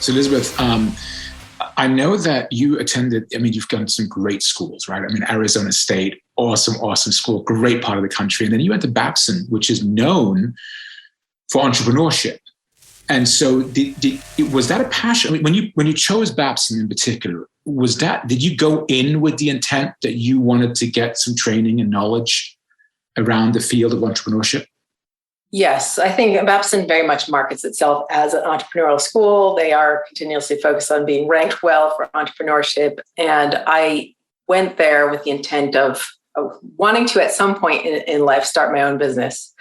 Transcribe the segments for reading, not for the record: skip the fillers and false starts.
So Elizabeth, I know that you attended, you've gone to some great schools, right? Arizona State, awesome school, great part of the country. And then you went to Babson, which is known for entrepreneurship. And so was that a passion? When you chose Babson in particular, did you go in with the intent that you wanted to get some training and knowledge around the field of entrepreneurship? Yes, I think Babson very much markets itself as an entrepreneurial school. They are continuously focused on being ranked well for entrepreneurship. And I went there with the intent of wanting to, at some point in life, start my own business.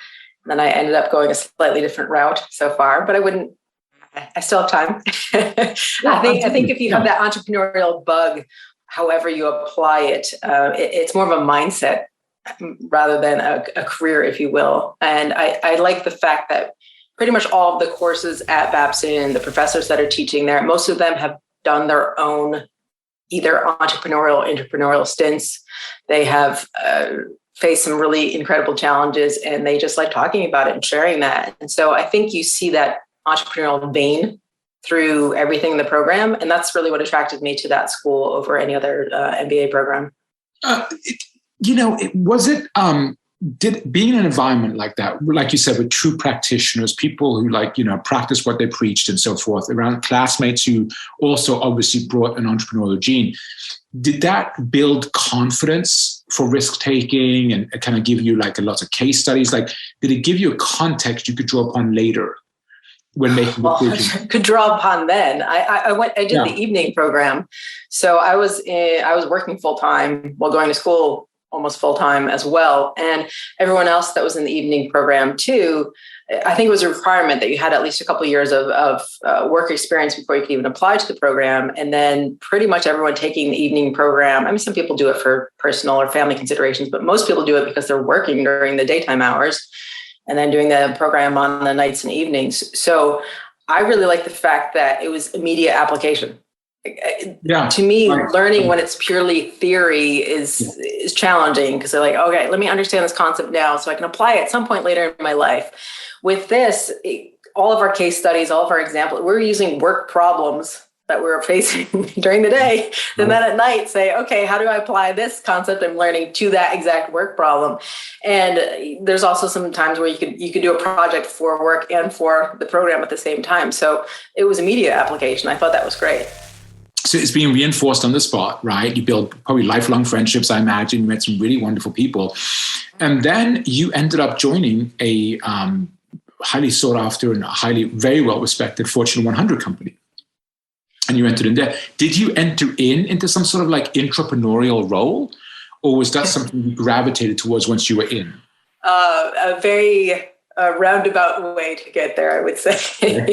And then I ended up going a slightly different route so far, but I still have time. I think if you have that entrepreneurial bug, however you apply it, it's more of a mindset rather than a career, if you will. And I like the fact that pretty much all of the courses at Babson, the professors that are teaching there, most of them have done their own either entrepreneurial stints. They have faced some really incredible challenges, and they just like talking about it and sharing that. And so I think you see that entrepreneurial vein through everything in the program. And that's really what attracted me to that school over any other MBA program. Did being in an environment like that, like you said, with true practitioners, people who practice what they preached and so forth, around classmates who also obviously brought an entrepreneurial gene, did that build confidence for risk taking and kind of give you a lot of case studies? Did it give you a context you could draw upon later when making decisions? Could draw upon then. I did the evening program, so I was working full time while going to school almost full time as well. And everyone else that was in the evening program too, I think it was a requirement that you had at least a couple of years of work experience before you could even apply to the program. And then pretty much everyone taking the evening program, some people do it for personal or family considerations, but most people do it because they're working during the daytime hours and then doing the program on the nights and evenings. So I really like the fact that it was immediate application. To me, learning when it's purely theory is challenging, because they're like, okay, let me understand this concept now so I can apply it at some point later in my life. With this, all of our case studies, all of our examples, we're using work problems that we're facing during the day. And then at night say, okay, how do I apply this concept I'm learning to that exact work problem? And there's also some times where you could do a project for work and for the program at the same time. So it was immediate application. I thought that was great. So it's being reinforced on the spot, right? You build probably lifelong friendships, I imagine. You met some really wonderful people. And then you ended up joining a highly sought after and very well respected Fortune 100 company. And you entered in there. Did you enter into some sort of intrapreneurial role? Or was that something you gravitated towards once you were in? A very roundabout way to get there, I would say.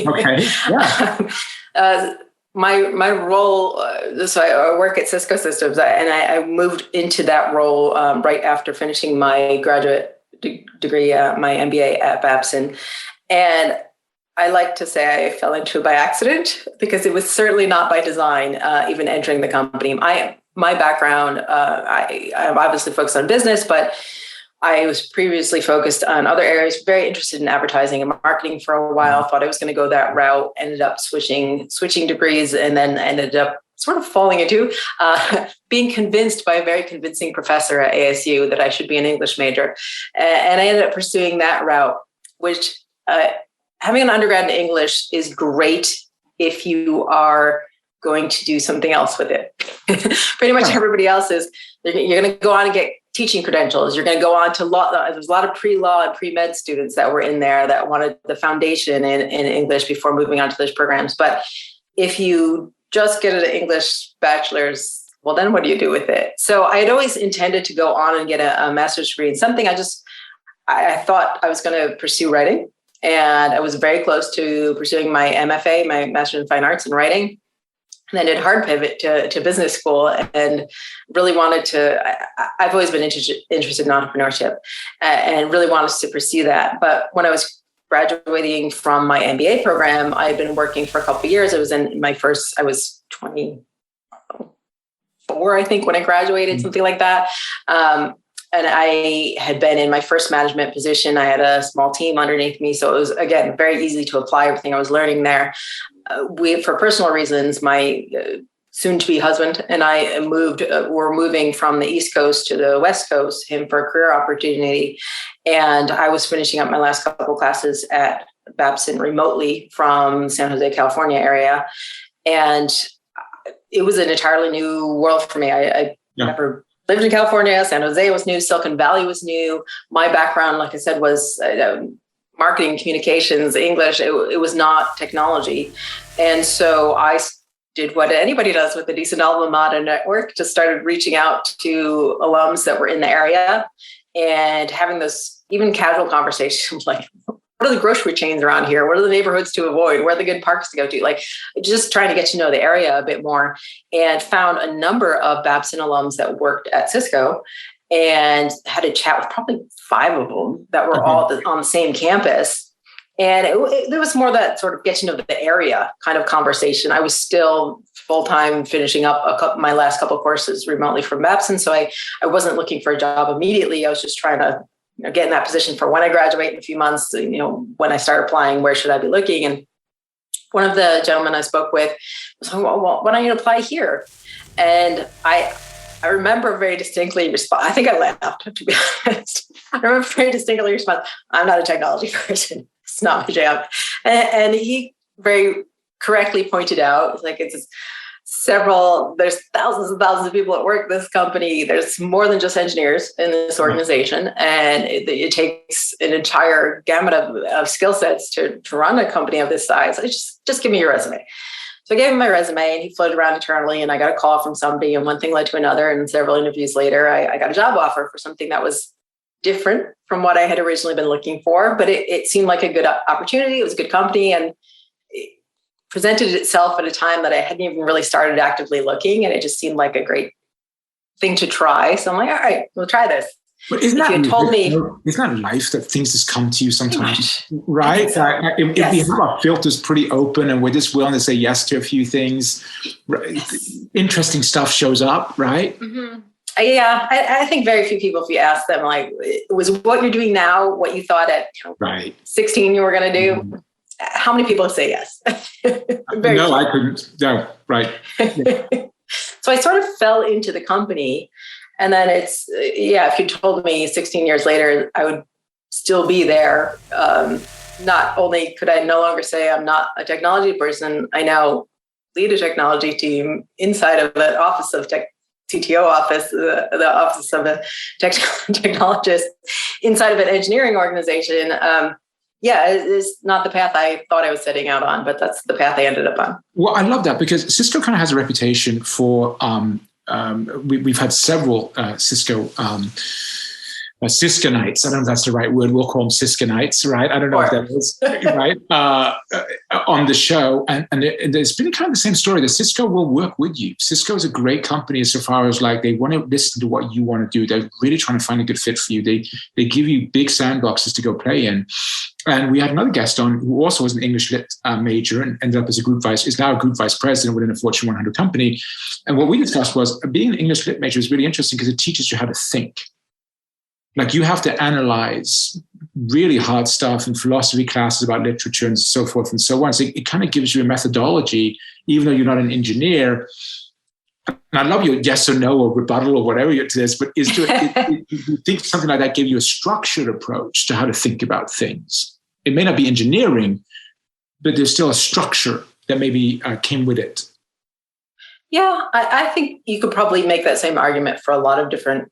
Okay, yeah. My role, so I work at Cisco Systems, and I moved into that role right after finishing my graduate degree, my MBA at Babson. And I like to say I fell into it by accident, because it was certainly not by design, even entering the company. My background, I'm obviously focused on business, but I was previously focused on other areas, very interested in advertising and marketing for a while, thought I was going to go that route, ended up switching degrees, and then ended up sort of falling into being convinced by a very convincing professor at ASU that I should be an English major. And I ended up pursuing that route, which having an undergrad in English is great if you are going to do something else with it. Pretty much everybody else is, you're going to go on and get teaching credentials. You're going to go on to law. There's a lot of pre-law and pre-med students that were in there that wanted the foundation in English before moving on to those programs. But if you just get an English bachelor's, well, then what do you do with it? So I had always intended to go on and get a master's degree in something. I thought I was going to pursue writing. And I was very close to pursuing my MFA, my Master's in Fine Arts in Writing. And then did hard pivot to business school, and really wanted to, I've always been interested in entrepreneurship and really wanted to pursue that. But when I was graduating from my MBA program, I had been working for a couple of years. I was 24, I think, when I graduated, something like that. And I had been in my first management position. I had a small team underneath me. So it was, again, very easy to apply everything I was learning there. for personal reasons, my soon-to-be husband and I were moving from the East Coast to the West Coast, him for a career opportunity. And I was finishing up my last couple classes at Babson remotely from San Jose, California area. And it was an entirely new world for me. I never lived in California. San Jose was new. Silicon Valley was new. My background, like I said, was marketing, communications, English. It was not technology. And so I did what anybody does with a decent alma mater network, just started reaching out to alums that were in the area and having this even casual conversations like, what are the grocery chains around here? What are the neighborhoods to avoid? Where are the good parks to go to? Like, just trying to get to know the area a bit more, and found a number of Babson alums that worked at Cisco and had a chat with probably 5 of them that were all on the same campus. And it was more that sort of get to know the area kind of conversation. I was still full-time finishing up my last couple of courses remotely from Babson. So I wasn't looking for a job immediately. I was just trying to get in that position for when I graduate in a few months, when I start applying, where should I be looking? And one of the gentlemen I spoke with was like, well, why don't you apply here? And I remember very distinctly I think I laughed, to be honest. I remember very distinctly respond, I'm not a technology person. It's not my jam. And he very correctly pointed out, like, there's thousands and thousands of people that work at this company. There's more than just engineers in this organization. And it takes an entire gamut of skill sets to run a company of this size. Just give me your resume. So I gave him my resume, and he floated around internally, and I got a call from somebody, and one thing led to another. And several interviews later, I got a job offer for something that was different from what I had originally been looking for, but it seemed like a good opportunity. It was a good company, and it presented itself at a time that I hadn't even really started actively looking, and it just seemed like a great thing to try. So I'm like, all right, we'll try this. But isn't that life that things just come to you sometimes, right? So. If we have our filters pretty open and we're just willing to say yes to a few things, right, interesting stuff shows up, right? Mm-hmm. Yeah, I think very few people, if you ask them, like, was what you're doing now what you thought at 16 you were going to do? Mm-hmm. How many people say yes? No, I couldn't. No, right. Yeah. So I sort of fell into the company. And then if you told me 16 years later, I would still be there. Not only could I no longer say I'm not a technology person, I now lead a technology team inside of an office of CTO office, the office of a technologist inside of an engineering organization. It's not the path I thought I was setting out on, but that's the path I ended up on. Well, I love that, because Cisco kind of has a reputation for, we've had several Cisco Cisconites. I don't know if that's the right word. We'll call them Cisconites, right? I don't know if that is, right? On the show. And there's been kind of the same story that Cisco will work with you. Cisco is a great company as far as, like, they want to listen to what you want to do. They're really trying to find a good fit for you. They give you big sandboxes to go play in. And we had another guest on who also was an English lit major and ended up as is now a group vice president within a Fortune 100 company. And what we discussed was being an English lit major is really interesting because it teaches you how to think. Like, you have to analyze really hard stuff in philosophy classes about literature and so forth and so on. So it kind of gives you a methodology, even though you're not an engineer. And I love your yes or no or rebuttal or whatever it is, but you think something like that gave you a structured approach to how to think about things. It may not be engineering, but there's still a structure that maybe came with it. Yeah, I think you could probably make that same argument for a lot of different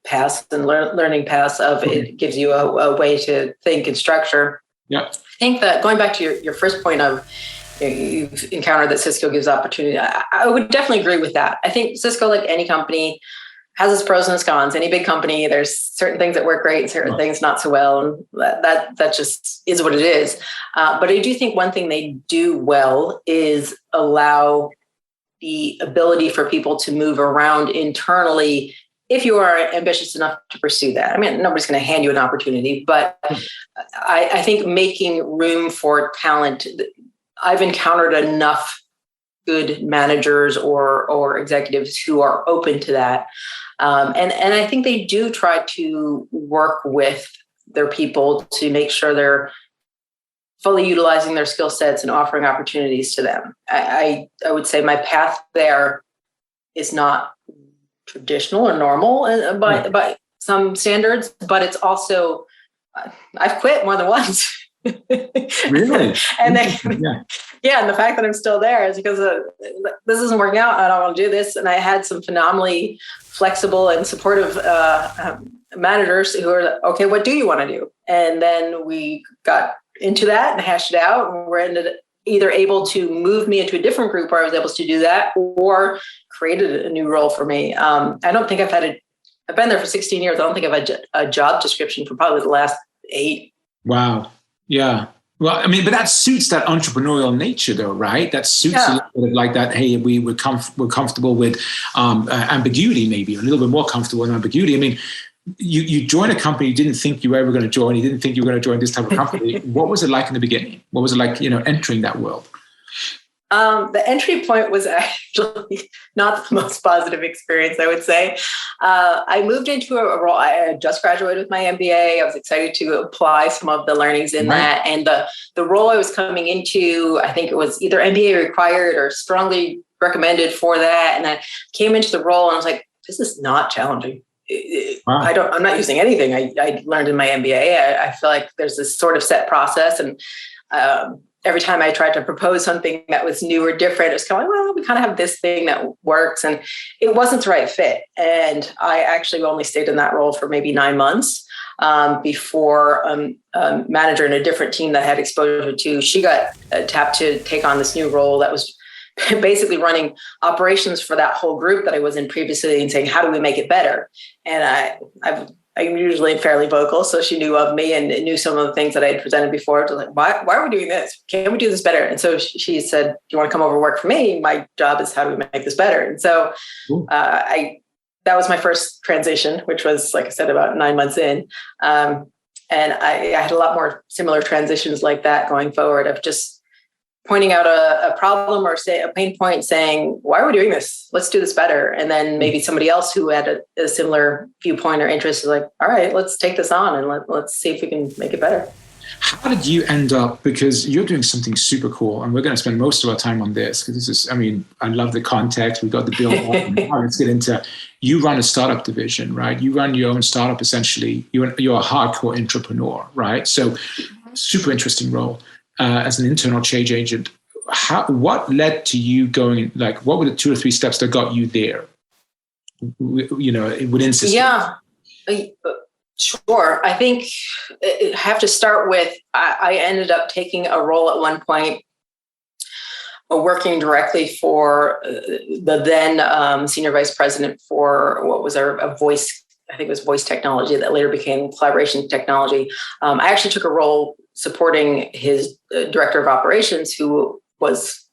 paths and learning paths of it gives you a way to think and structure. Yeah. I think that going back to your first point of you've encountered that Cisco gives opportunity, I would definitely agree with that. I think Cisco, like any company, has its pros and its cons. Any big company, there's certain things that work great and certain things not so well. And that just is what it is. But I do think one thing they do well is allow the ability for people to move around internally if you are ambitious enough to pursue that. I mean, nobody's going to hand you an opportunity, but I think making room for talent, I've encountered enough good managers or executives who are open to that. And I think they do try to work with their people to make sure they're fully utilizing their skill sets and offering opportunities to them. I would say my path there is not traditional or normal by some standards, but it's also, I've quit more than once. Really? And then, and the fact that I'm still there is because this isn't working out. I don't want to do this. And I had some phenomenally flexible and supportive managers who are like, okay, what do you want to do? And then we got into that and hashed it out. And we're either able to move me into a different group where I was able to do that, or created a new role for me. I don't think I've been there for 16 years. I don't think I've had a job description for probably the last 8. Wow. Yeah. Well, I mean, but that suits that entrepreneurial nature, though, right? That suits a little bit of like that. Hey, we're comfortable with ambiguity, maybe a little bit more comfortable with ambiguity. I mean, you joined a company you didn't think you were ever going to join. You didn't think you were going to join this type of company. What was it like in the beginning? What was it like, entering that world? The entry point was actually not the most positive experience, I would say. I moved into a role. I had just graduated with my MBA. I was excited to apply some of the learnings in that. And the role I was coming into, I think it was either MBA required or strongly recommended for that. And I came into the role and I was like, this is not challenging. Wow. I'm not using anything I learned in my MBA. I feel like there's this sort of set process, and every time I tried to propose something that was new or different, it was kind of like, well, we kind of have this thing that works, and it wasn't the right fit. And I actually only stayed in that role for maybe 9 months before a manager in a different team that I had exposure to, she got tapped to take on this new role that was basically running operations for that whole group that I was in previously and saying, how do we make it better? And I'm usually fairly vocal, so she knew of me and knew some of the things that I had presented before. To like, why are we doing this? Can we do this better? And so she said, do you want to come over and work for me? My job is how do we make this better? And so that was my first transition, which was, like I said, about 9 months in. And I had a lot more similar transitions like that going forward, of just pointing out a problem or say a pain point, saying, why are we doing this? Let's do this better. And then maybe somebody else who had a similar viewpoint or interest is like, all right, let's take this on and let's see if we can make it better. How did you end up, because you're doing something super cool, and we're going to spend most of our time on this, because this is, I mean, I love the context. We've got the build up. Now let's get into, you run a startup division, right? You run your own startup, essentially. You're a hardcore entrepreneur, right? So super interesting role. As an internal change agent, what led to you going, like, what were the 2 or 3 steps that got you there? Within systems? Yeah, sure. I think I have to start with, I ended up taking a role at one point, working directly for the then senior vice president for what was a voice, I think it was voice technology that later became collaboration technology. I actually took a role supporting his director of operations, who was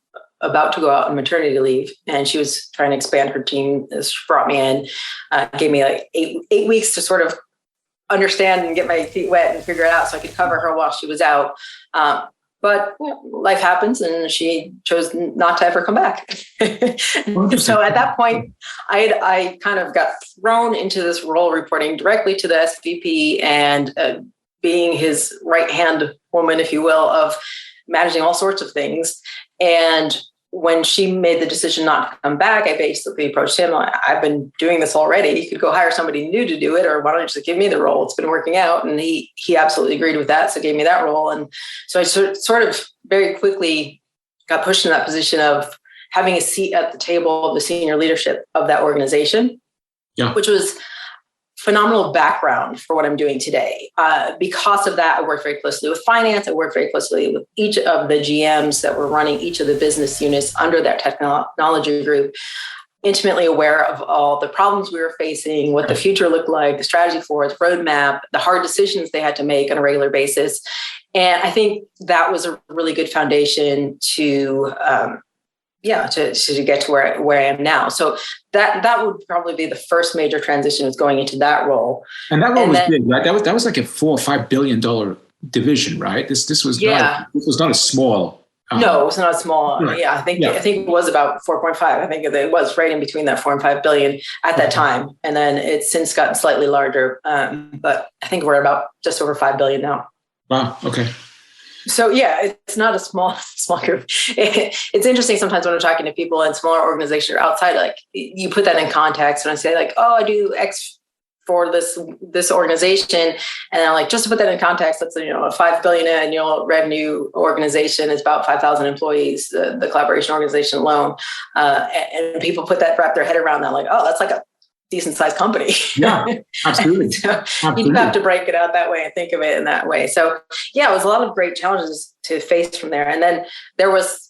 about to go out on maternity leave, and she was trying to expand her team. She brought me in, gave me like eight weeks to sort of understand and get my feet wet and figure it out so I could cover her while she was out. But life happens, and she chose not to ever come back. So at that point, I kind of got thrown into this role, reporting directly to the SVP and being his right-hand woman, if you will, of managing all sorts of things. And when she made the decision not to come back, I basically approached him. I've been doing this already. You could go hire somebody new to do it, or why don't you just give me the role? It's been working out. And he absolutely agreed with that. So gave me that role. And so I sort of very quickly got pushed in that position of having a seat at the table of the senior leadership of that organization, which was phenomenal background for what I'm doing today. Because of that, I worked very closely with finance. I worked very closely with each of the GMs that were running each of the business units under that technology group, intimately aware of all the problems we were facing, what the future looked like, the strategy for it, the roadmap, the hard decisions they had to make on a regular basis. And I think that was a really good foundation to get to where I am now. So that would probably be the first major transition, was going into that role. And that role was big, right? That was like a $4 or $5 billion division, right? This was not a small. No, it was not a small. Right. Yeah, I think it was about 4.5. I think it was right in between that 4 and 5 billion at that time, and then it's since gotten slightly larger. But I think we're about just over 5 billion now. Wow. Okay. So yeah, it's not a small group. It's interesting sometimes when I'm talking to people in smaller organizations or outside, like you put that in context when I say like, oh, I do X for this organization. And I'm like, just to put that in context, that's a $5 billion annual revenue organization. It's about 5,000 employees, the collaboration organization alone. And people wrap their head around that, like, oh, that's like a decent sized company. Yeah, absolutely. So Absolutely. you have to break it out that way and think of it in that way. So yeah, it was a lot of great challenges to face from there. And then there was,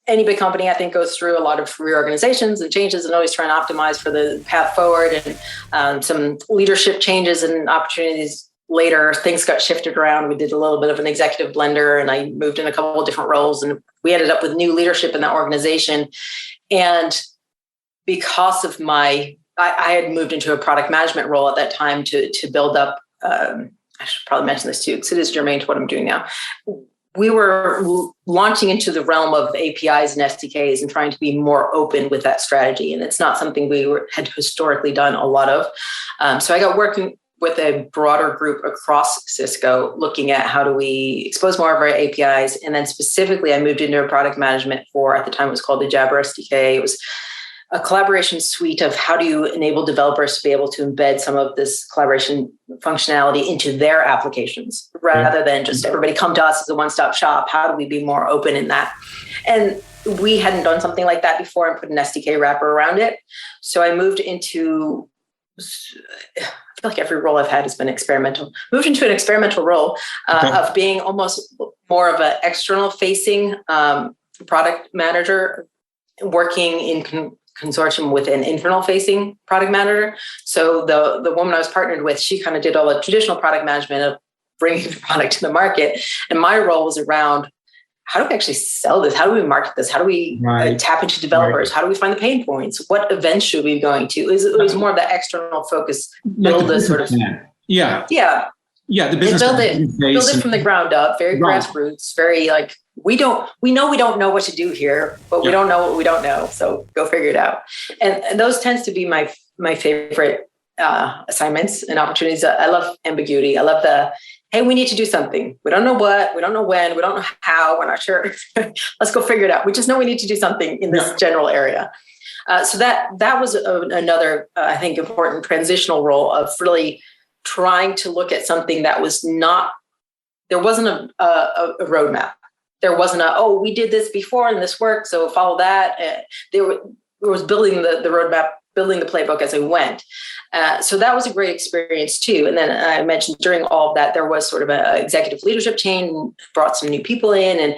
any big company, I think, goes through a lot of reorganizations and changes and always trying to optimize for the path forward, and some leadership changes and opportunities later. Things got shifted around. We did a little bit of an executive blender, and I moved in a couple of different roles, and we ended up with new leadership in that organization. And because of I had moved into a product management role at that time to build up, I should probably mention this too, because it is germane to what I'm doing now. We were launching into the realm of APIs and SDKs and trying to be more open with that strategy. And it's not something we had historically done a lot of. So I got working with a broader group across Cisco, looking at how do we expose more of our APIs. And then specifically, I moved into a product management for, at the time it was called the Jabber SDK. It was a collaboration suite of how do you enable developers to be able to embed some of this collaboration functionality into their applications rather than just everybody come to us as a one-stop shop. How do we be more open in that? And we hadn't done something like that before and put an SDK wrapper around it. So I moved into, I feel like every role I've had has been experimental. Moved into an experimental role of being almost more of an external facing product manager, working in consortium with an internal facing product manager. So the woman I was partnered with, she kind of did all the traditional product management of bringing the product to the market. And my role was around, how do we actually sell this? How do we market this? How do we tap into developers? How do we find the pain points? What events should we be going to? It was more of the external focus, build this sort of. Yeah. The business. Build it from the ground up, very grassroots, very like, we know we don't know what to do here, but we don't know what we don't know. So go figure it out. And those tends to be my favorite assignments and opportunities. I love ambiguity. I love hey, we need to do something. We don't know what, we don't know when, we don't know how, we're not sure. Let's go figure it out. We just know we need to do something in this general area. So that was another, I think, important transitional role of really trying to look at something that was not, there wasn't a roadmap. There wasn't we did this before and this worked, so follow that. There was building the roadmap, building the playbook as I went. So that was a great experience too. And then I mentioned during all of that, there was sort of an executive leadership change, brought some new people in. And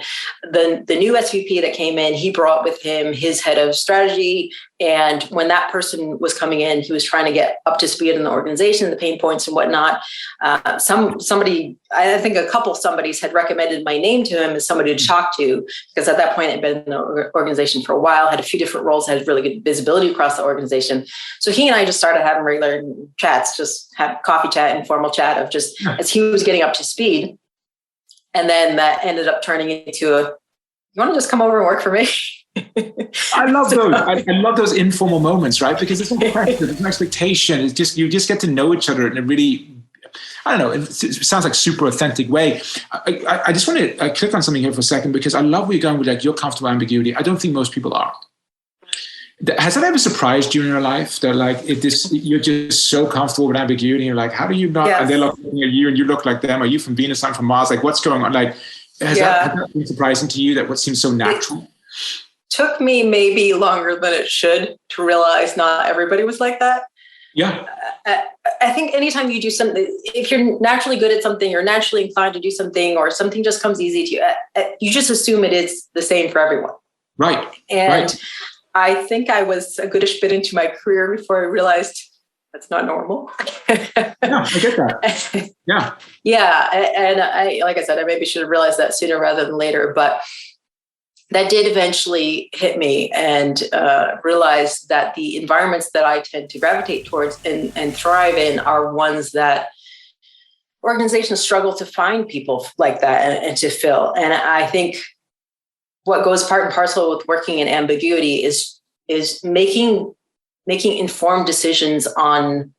the new SVP that came in, he brought with him his head of strategy. And when that person was coming in, he was trying to get up to speed in the organization, the pain points and whatnot. Somebody, I think a couple somebodies had recommended my name to him as somebody to talk to, because at that point I'd been in the organization for a while, had a few different roles, had really good visibility across the organization. So he and I just started having regular chats, just have coffee chat, informal chat of just as he was getting up to speed. And then that ended up turning into you want to just come over and work for me? I love those. I love those informal moments, right? Because it's no pressure, there's no expectation. It's just, you just get to know each other in a really, I don't know, it sounds like super authentic way. I just want to click on something here for a second, because I love where you're going with like, you're comfortable with ambiguity. I don't think most people are. Has that ever surprised you in your life that like you're just so comfortable with ambiguity? You're like, how do you not? Yes. And they're looking at you and you look like them. Are you from Venus? I'm from Mars. Like, what's going on? Like, has that been surprising to you, that what seems so natural? Took me maybe longer than it should to realize not everybody was like that. Yeah. I think anytime you do something, if you're naturally good at something, you're naturally inclined to do something, or something just comes easy to you, you just assume it is the same for everyone. Right. And I think I was a goodish bit into my career before I realized that's not normal. Yeah, I get that. Yeah. Yeah. And I, like I said, I maybe should have realized that sooner rather than later, but that did eventually hit me, and realized that the environments that I tend to gravitate towards and thrive in are ones that organizations struggle to find people like that and to fill. And I think what goes part and parcel with working in ambiguity is making informed decisions on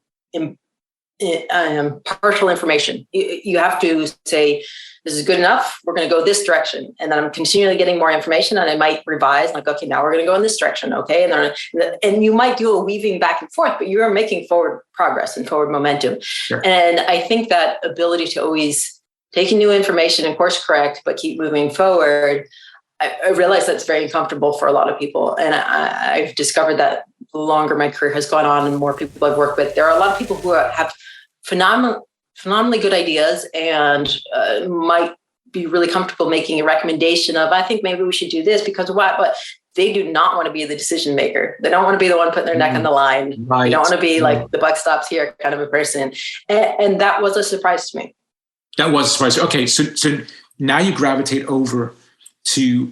partial information. You have to say, this is good enough. We're going to go this direction. And then I'm continually getting more information, and I might revise like, okay, now we're going to go in this direction. Okay. And you might do a weaving back and forth, but you're making forward progress and forward momentum. Sure. And I think that ability to always take new information and course correct, but keep moving forward, I realize that's very uncomfortable for a lot of people. And I've discovered that the longer my career has gone on and more people I've worked with, there are a lot of people who have phenomenally good ideas and might be really comfortable making a recommendation of, I think maybe we should do this because of what, but they do not want to be the decision maker. They don't want to be the one putting their neck on the line. Right. They don't want to be like the buck stops here kind of a person. And that was a surprise to me. That was a surprise. Okay, so now you gravitate over to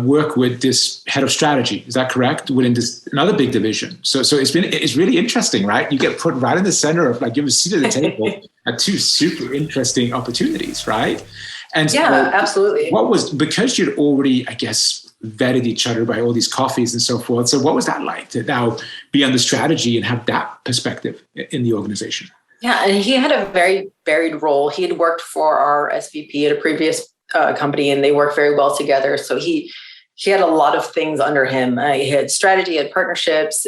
work with this head of strategy. Is that correct? Within this another big division. So it's really interesting, right? You get put right in the center of, like, you have a seat at the table at two super interesting opportunities, right? And yeah, absolutely. What was, because you'd already, I guess, vetted each other by all these coffees and so forth. So what was that like to now be on the strategy and have that perspective in the organization? Yeah, and he had a very varied role. He had worked for our SVP at a previous company, and they worked very well together. So he had a lot of things under him. He had strategy, he had partnerships,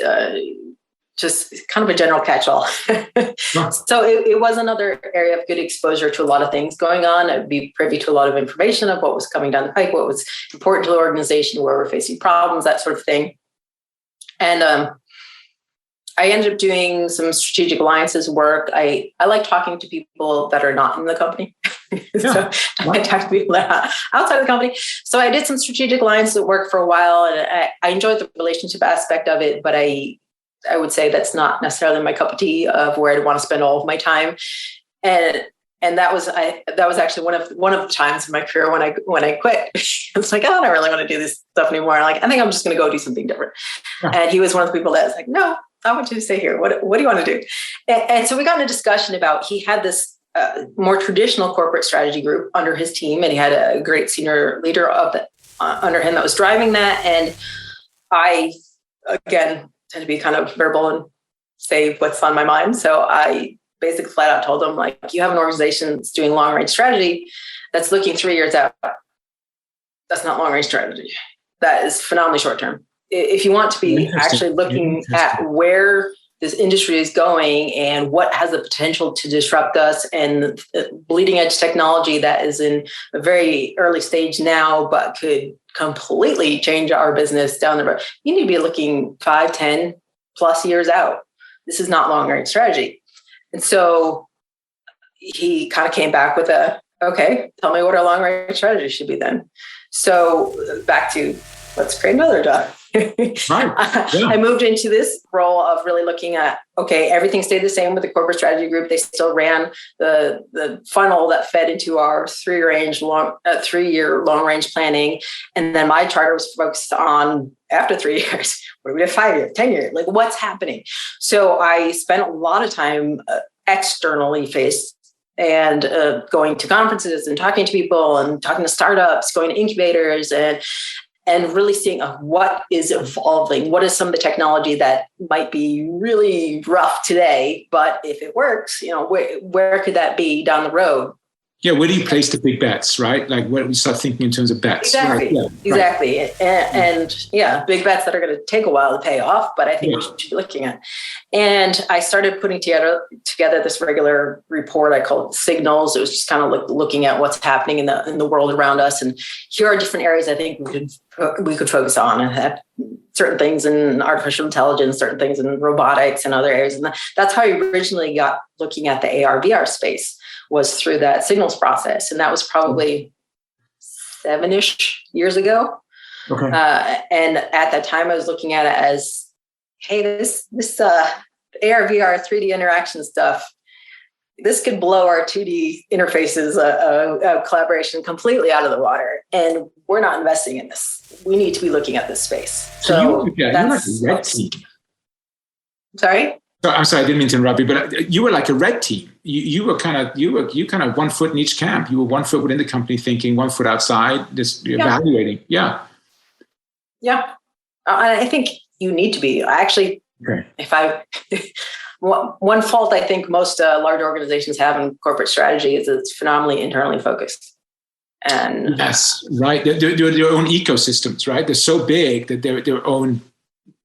just kind of a general catch-all. So it was another area of good exposure to a lot of things going on. I'd be privy to a lot of information of what was coming down the pipe, what was important to the organization, where we're facing problems, that sort of thing. And I ended up doing some strategic alliances work. I like talking to people that are not in the company. So I talk to people that are outside of the company. So I did some strategic alliances work for a while, and I enjoyed the relationship aspect of it, but I would say that's not necessarily my cup of tea of where I'd want to spend all of my time. And that was actually one of the times in my career when I quit. It's like, oh, I don't really want to do this stuff anymore. Like, I think I'm just going to go do something different. Yeah. And he was one of the people that was like, no, I want you to stay here. What do you want to do? And so we got in a discussion about, he had this more traditional corporate strategy group under his team, and he had a great senior leader of that under him that was driving that. And I, again, tend to be kind of verbal and say what's on my mind. So I basically flat out told him, like, you have an organization that's doing long range strategy that's looking 3 years out. That's not long range strategy. That is phenomenally short term. If you want to be actually looking at where this industry is going and what has the potential to disrupt us, and bleeding edge technology that is in a very early stage now, but could completely change our business down the road, you need to be looking 5, 10 plus years out. This is not long range strategy. And so he kind of came back with okay, tell me what our long range strategy should be then. So back to, let's create another job. Right. Yeah. I moved into this role of really looking at, okay, everything stayed the same with the corporate strategy group. They still ran the funnel that fed into our 3-year long range planning. And then my charter was focused on, after 3 years, what do we do, 5 years, 10 years, like what's happening? So I spent a lot of time externally faced, and going to conferences and talking to people and talking to startups, going to incubators, and really seeing what is evolving. What is some of the technology that might be really rough today, but if it works, where could that be down the road? Yeah, where do you place the big bets, right? Like, where we start thinking in terms of bets. Exactly, right? Yeah, exactly. Right. And big bets that are going to take a while to pay off, but I think we should be looking at. And I started putting together this regular report. I call it Signals. It was just kind of looking at what's happening in the world around us. And here are different areas I think we could focus on, and have certain things in artificial intelligence, certain things in robotics and other areas. And that's how I originally got looking at the AR/VR space, was through that Signals process. And that was probably 7-ish years ago. Okay. And at that time I was looking at it as, hey, this AR, VR, 3D interaction stuff, this could blow our 2D interfaces collaboration completely out of the water. And we're not investing in this. We need to be looking at this space. So you're like a red team. Sorry? I'm sorry, I didn't mean to interrupt you, but you were like a red team. You kind of 1 foot in each camp. You were 1 foot within the company thinking, 1 foot outside, just evaluating. Yeah. Yeah. I think you need to be. Actually, one fault I think most large organizations have in corporate strategy is it's phenomenally internally focused. And yes, right. They're their own ecosystems, right? They're so big that they're their own,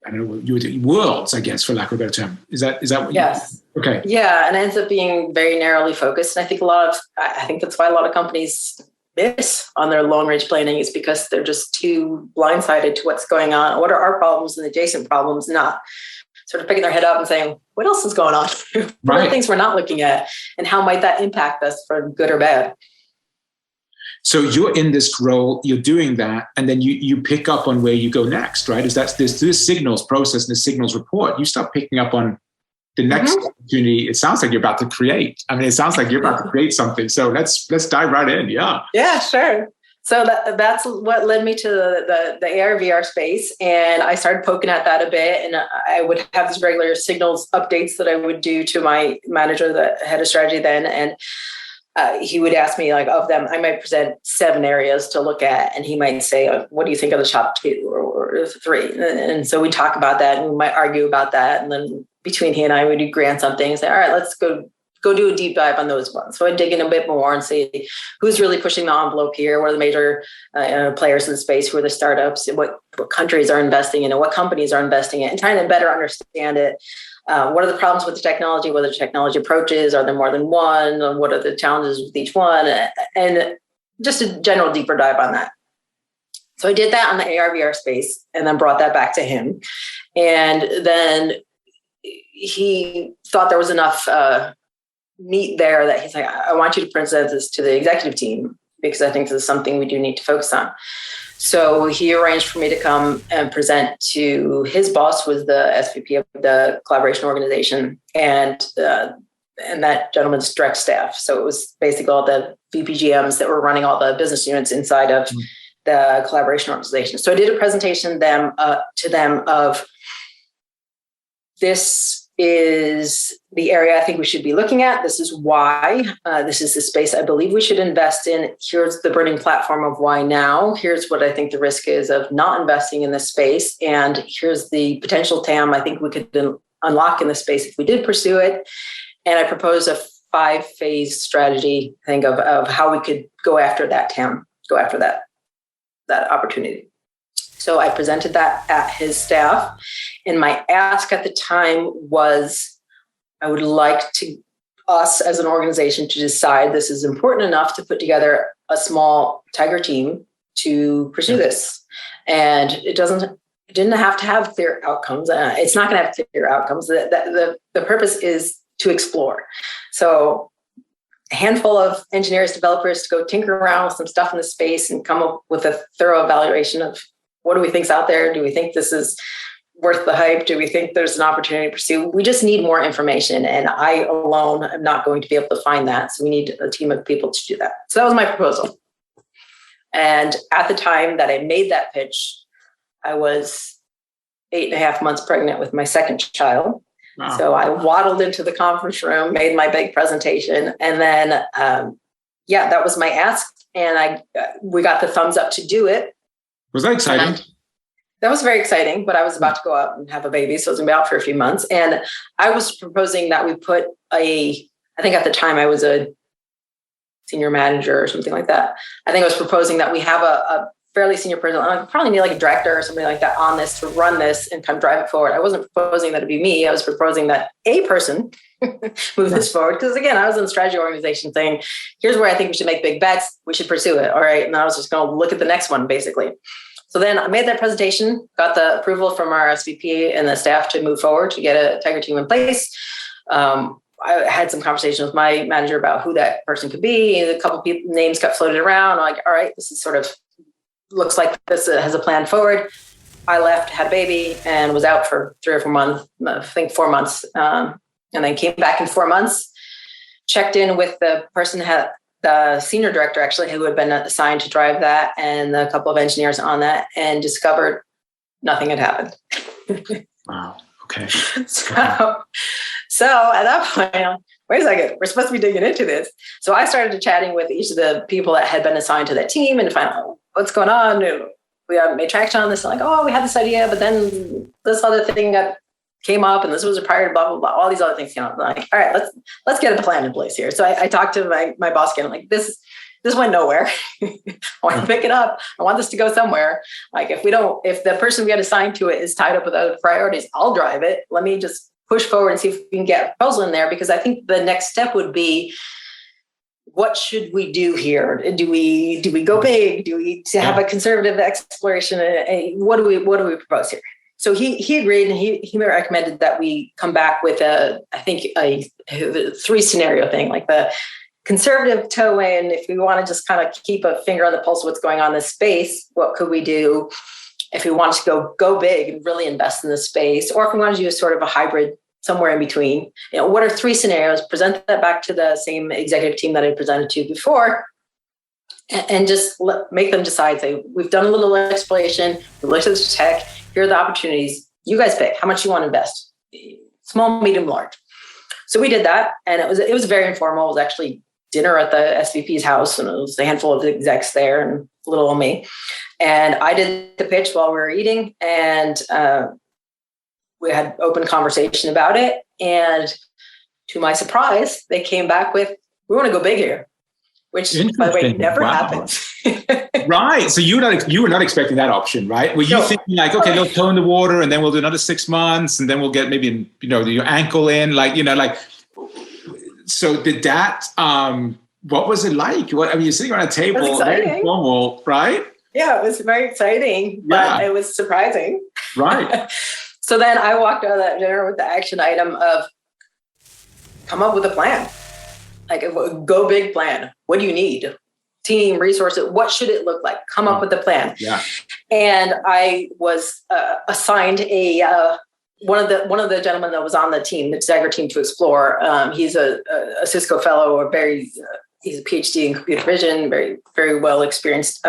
I don't know what you would do, worlds, I guess, for lack of a better term. Is that what yes. you, okay. Yeah. And it ends up being very narrowly focused. And I think that's why a lot of companies miss on their long range planning, is because they're just too blindsided to what's going on. What are our problems and adjacent problems, not sort of picking their head up and saying, what else is going on? What are things we're not looking at? And how might that impact us for good or bad? So you're in this role, you're doing that, and then you pick up on where you go next, right? Is that this signals process and the signals report, you start picking up on the next opportunity. It sounds like you're about to create. I mean, it sounds like you're about to create something. So let's dive right in. Yeah. Yeah, sure. So that's what led me to the AR VR space. And I started poking at that a bit. And I would have these regular signals updates that I would do to my manager, the head of strategy then. And he would ask me, like, of them, I might present 7 areas to look at. And he might say, what do you think of the top 2 or 3? And so we talk about that and we might argue about that. And then between he and I, we would grant something and say, all right, let's go do a deep dive on those ones. So I dig in a bit more and see who's really pushing the envelope here. What are the major players in the space? Who are the startups? What countries are investing in it? What companies are investing in it? And trying to better understand it. What are the problems with the technology? What are the technology approaches? Are there more than one? What are the challenges with each one? And just a general deeper dive on that. So I did that on the AR VR space and then brought that back to him. And then he thought there was enough meat there that he's like, I want you to present this to the executive team because I think this is something we do need to focus on. So he arranged for me to come and present to his boss, was the SVP of the collaboration organization, and that gentleman's direct staff. So it was basically all the VPGMs that were running all the business units inside of the collaboration organization. So I did a presentation to them of, this is the area I think we should be looking at. This is why. This is the space I believe we should invest in. Here's the burning platform of why now. Here's what I think the risk is of not investing in this space. And here's the potential TAM I think we could unlock in this space if we did pursue it. And I propose a 5-phase strategy, I think, of how we could go after that TAM, go after that opportunity. So I presented that at his staff. And my ask at the time was, I would like us as an organization to decide this is important enough to put together a small tiger team to pursue this. And it didn't have to have clear outcomes. It's not going to have clear outcomes. The purpose is to explore. So a handful of engineers, developers to go tinker around with some stuff in the space and come up with a thorough evaluation of, what do we think's out there? Do we think this is worth the hype? Do we think there's an opportunity to pursue? We just need more information. And I alone am not going to be able to find that. So we need a team of people to do that. So that was my proposal. And at the time that I made that pitch, I was 8.5 months pregnant with my second child. Wow. So I waddled into the conference room, made my big presentation. And then, that was my ask. And we got the thumbs up to do it. Was that exciting? That was very exciting, but I was about to go out and have a baby. So it was going to be out for a few months. And I was proposing that we put I think at the time I was a senior manager or something like that. I think I was proposing that we have a fairly senior person, I probably need like a director or something like that on this to run this and kind of drive it forward. I wasn't proposing that it'd be me. I was proposing that a person move this forward. Because again, I was in the strategy organization saying, here's where I think we should make big bets. We should pursue it. All right. And I was just going to look at the next one, basically. So then I made that presentation, got the approval from our SVP and the staff to move forward to get a tiger team in place. I had some conversation with my manager about who that person could be. A couple of names got floated around. I'm like, all right, this is sort of looks like this has a plan forward. I left, had a baby, and was out for 3 or 4 months, I think 4 months. And then came back in 4 months, checked in with the person, the senior director, actually, who had been assigned to drive that, and a couple of engineers on that, and discovered nothing had happened. Wow. Okay. So at that point, wait a second, we're supposed to be digging into this. So I started chatting with each of the people that had been assigned to that team and find out what's going on. We made traction on this. And like, we had this idea, but then this other thing came up, and this was prior to blah, blah, blah, all these other things came up. Like, all right, let's get a plan in place here. So I talked to my boss again. I'm like, this this went nowhere. I want to pick it up. I want this to go somewhere. Like if the person we get assigned to it is tied up with other priorities, I'll drive it. Let me just push forward and see if we can get a proposal in there, because I think the next step would be, what should we do here? Do we go big? Do we have a conservative exploration? What do we propose here? So he agreed, and he recommended that we come back with a 3-scenario thing, like the conservative toe in. If we want to just kind of keep a finger on the pulse of what's going on in this space, what could we do? If we want to go big and really invest in the space, or if we want to do sort of a hybrid somewhere in between, what are 3 scenarios? Present that back to the same executive team that I presented to before, and just make them decide. Say, we've done a little exploration, we looked at the tech, here are the opportunities. You guys pick how much you want to invest, small, medium, large. So we did that, and it was very informal. It was actually dinner at the SVP's house, and it was a handful of execs there and little old me. And I did the pitch while we were eating, and we had open conversation about it. And to my surprise, they came back with, we want to go big here, which, by the way, never happens. Right. So you were not expecting that option, right? Were you thinking like, okay, they'll toe in the water, and then we'll do another 6 months, and then we'll get maybe, your ankle in, so did that, what was it like? You're sitting on a table, very formal, right? Yeah, it was very exciting, but it was surprising. Right. So then I walked out of that dinner with the action item of come up with a plan, like a go big plan. What do you need? Team, resources, what should it look like? Come up with a plan. Yeah. And I was assigned one of the gentlemen that was on the team, the Dagger team, to explore. He's a Cisco fellow, he's a PhD in computer vision, very, very well experienced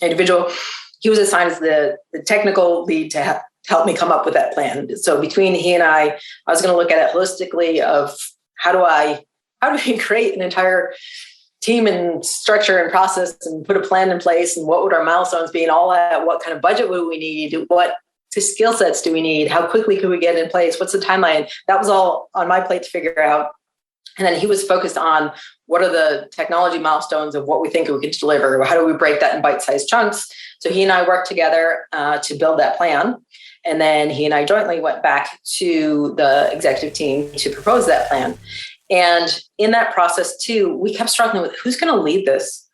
individual. He was assigned as the technical lead to help me come up with that plan. So between he and I was going to look at it holistically of how do we create an entire team and structure and process and put a plan in place, and what would our milestones be and all that? What kind of budget would we need? What skill sets do we need? How quickly could we get in place? What's the timeline? That was all on my plate to figure out. And then he was focused on what are the technology milestones of what we think we could deliver? How do we break that in bite-sized chunks? So he and I worked together to build that plan. And then he and I jointly went back to the executive team to propose that plan. And in that process too, we kept struggling with who's going to lead this.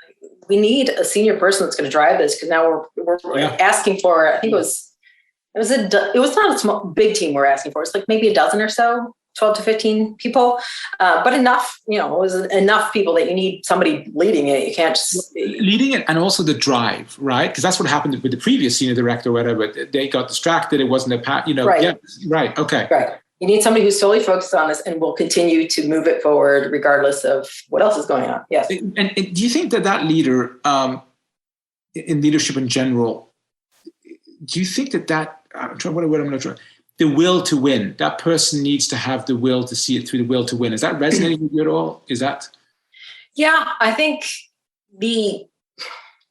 We need a senior person that's going to drive this, because now we're asking for, I think it was not a big team we're asking for. It's like maybe a dozen or so, 12 to 15 people, but enough, it was enough people that you need somebody leading it. You can't just leading it, and also the drive, right? Because that's what happened with the previous senior director or whatever. They got distracted. It wasn't a path, Right. Yeah, right. Okay. Right. You need somebody who's solely focused on this and will continue to move it forward regardless of what else is going on. Yes. And do you think that leader, in leadership in general, do you think that I'm trying, what I'm going to try, the will to win, that person needs to have the will to see it through, the will to win? Is that resonating with you at all? Is that? Yeah, I think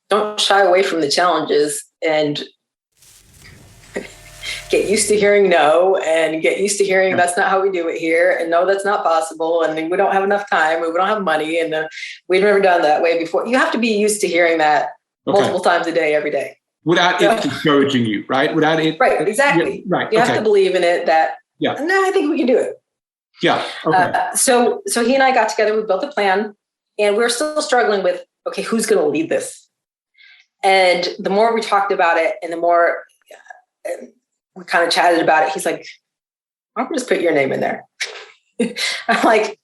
don't shy away from the challenges, and get used to hearing no, and get used to hearing that's not how we do it here, and no, that's not possible, and we don't have enough time, we don't have money, and we've never done that way before. You have to be used to hearing that multiple times a day, every day. Without it discouraging you, right? Without it. Right, exactly. Yeah, right. You have to believe in it that, no, I think we can do it. Yeah. Okay. So he and I got together, we built a plan, and we're still struggling with, okay, who's going to lead this? And the more we talked about it, and the more we kind of chatted about it, he's like, why don't we just put your name in there? I'm like,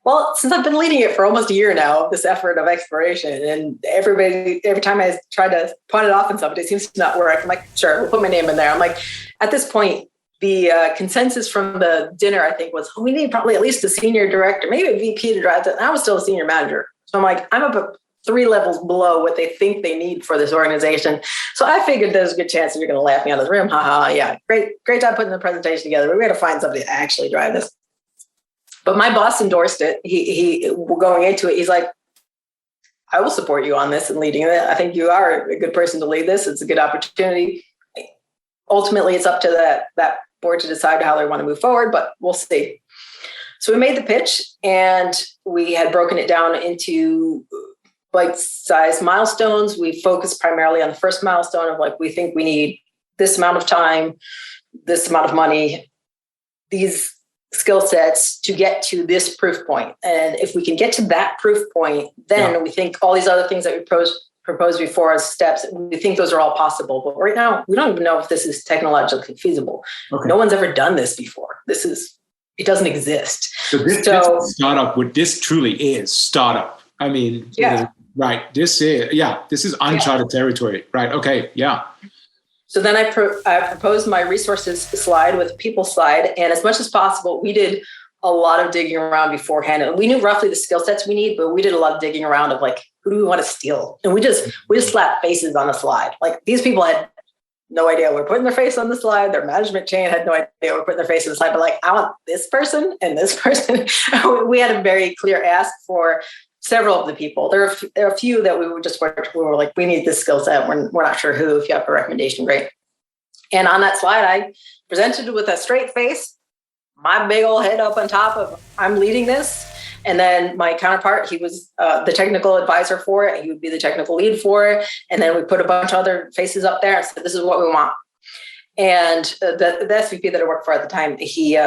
well, since I've been leading it for almost a year now, this effort of exploration, and every time I try to point it off on somebody, it seems to not work. I'm like, sure, we'll put my name in there. I'm like, at this point, the consensus from the dinner, I think, was, we need probably at least a senior director, maybe a VP to drive it. And I was still a senior manager. So I'm like, I'm up 3 levels below what they think they need for this organization. So I figured there's a good chance that you're going to laugh me out of the room. Yeah, great job putting the presentation together. We're going to find somebody to actually drive this. But my boss endorsed it. He going into it, he's like, I will support you on this and leading it. I think you are a good person to lead this. It's a good opportunity. Ultimately, it's up to that board to decide how they want to move forward, but we'll see. So we made the pitch, and we had broken it down into bite-sized milestones. We focus primarily on the first milestone of like, we think we need this amount of time, this amount of money, these skill sets to get to this proof point. And if we can get to that proof point, then we think all these other things that we proposed before as steps, we think those are all possible. But right now, we don't even know if this is technologically feasible. Okay. No one's ever done this before. It doesn't exist. So this startup, what this truly is startup. I mean, right. This is uncharted territory. Right. Okay. Yeah. So then I proposed my resources slide with people slide. And as much as possible, we did a lot of digging around beforehand. And we knew roughly the skill sets we need, but we did a lot of digging around of like, who do we want to steal? And we just slapped faces on a slide. Like these people had no idea we're putting their face on the slide. Their management chain had no idea we're putting their face on the slide. But like, I want this person and this person. We had a very clear ask for several of the people. There are a few that we were like, we need this skill set. We're not sure who. If you have a recommendation, great. And on that slide, I presented with a straight face, my big old head up on top of, I'm leading this. And then my counterpart, he was the technical advisor for it. He would be the technical lead for it. And then we put a bunch of other faces up there and said, this is what we want. And the SVP that I worked for at the time, he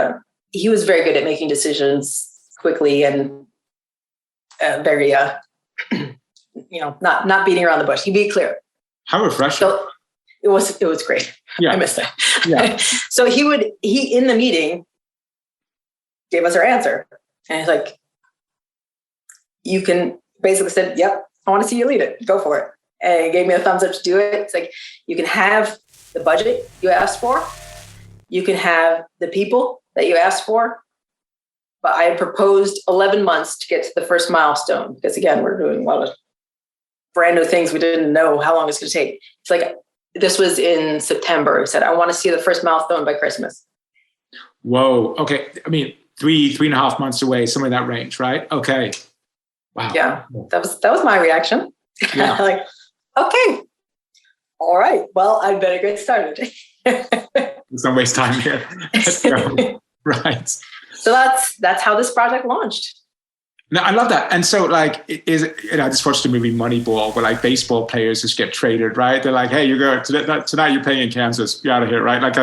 was very good at making decisions quickly and very, not beating around the bush. He'd be clear. How refreshing. So it was great. Yeah. I missed it. Yeah. So he in the meeting gave us our answer. And he's like, you can basically said, yep, I want to see you lead it. Go for it. And he gave me a thumbs up to do it. It's like, you can have the budget you asked for. You can have the people that you asked for. But I had proposed 11 months to get to the first milestone. Because again, we're doing a lot of brand new things. We didn't know how long it's going to take. It's like, this was in September. He said, I want to see the first milestone by Christmas. Whoa. Okay. I mean, 3.5 months away, somewhere in that range, right? Okay. Wow. Yeah. That was my reaction. Yeah. Like, okay. All right. Well, I better get started. Let's not waste time here. Let's go. Right. So that's how this project launched. No, I love that. And so I just watched the movie Moneyball where like baseball players just get traded, right? They're like, hey, you go tonight you're playing in Kansas, you're out of here, right? Like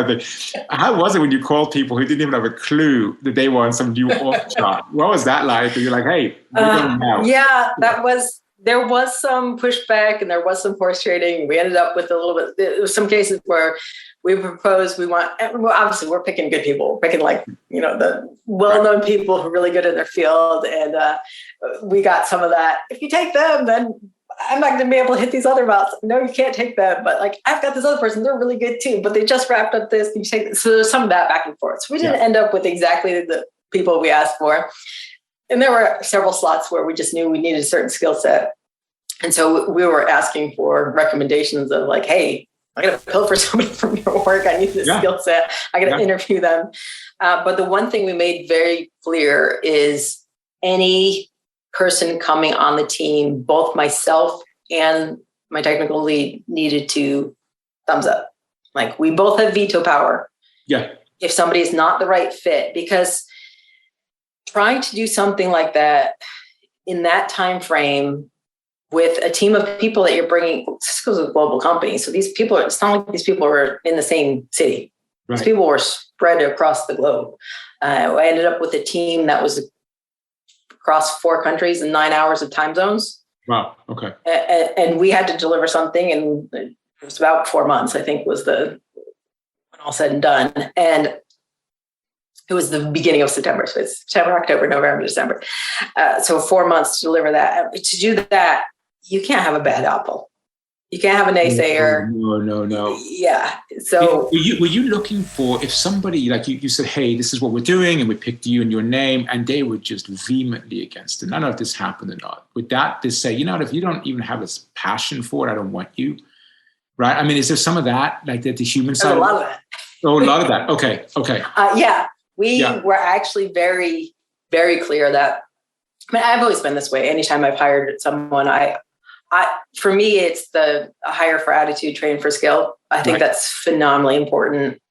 how was it when you called people who didn't even have a clue that they were on some new off shot? What was that like? And you're like, hey, we're going now. Yeah, there was some pushback and there was some horse trading. We ended up with a little bit, there was some cases where we proposed, obviously we're picking good people. We're picking the well-known people who are really good in their field. And we got some of that. If you take them, then I'm not going to be able to hit these other routes. No, you can't take them. But like, I've got this other person, they're really good too, but they just wrapped up this. And you take this. So there's some of that back and forth. So we didn't end up with exactly the people we asked for. And there were several slots where we just knew we needed a certain skill set. And so we were asking for recommendations of like, hey, I got to pilfer somebody from your work. I need this skill set. I got to interview them. But the one thing we made very clear is any person coming on the team, both myself and my technical lead needed to thumbs up. Like we both have veto power. Yeah. If somebody is not the right fit, because trying to do something like that in that time frame with a team of people that you're bringing, Cisco's a global company. So these people, it's not like these people were in the same city. Right. These people were spread across the globe. I ended up with a team that was across 4 countries and 9 hours of time zones. Wow. Okay. And we had to deliver something, and it was about 4 months, I think, was when all said and done. And it was the beginning of September. So it's September, October, November, December. So 4 months to deliver that. To do that, you can't have a bad apple. You can't have a naysayer. No. Yeah. So were you looking for, if somebody like you said, hey, this is what we're doing, and we picked you and your name, and they were just vehemently against it. None of this happened or not. Would that just say, you know what, if you don't even have this passion for it, I don't want you. Right? I mean, is there some of that, like the human side? There's a lot of that. Oh, a lot of that. Okay. Yeah. We were actually very, very clear that, I've always been this way. Anytime I've hired someone, for me, it's the hire for attitude, train for skill. I think that's phenomenally important.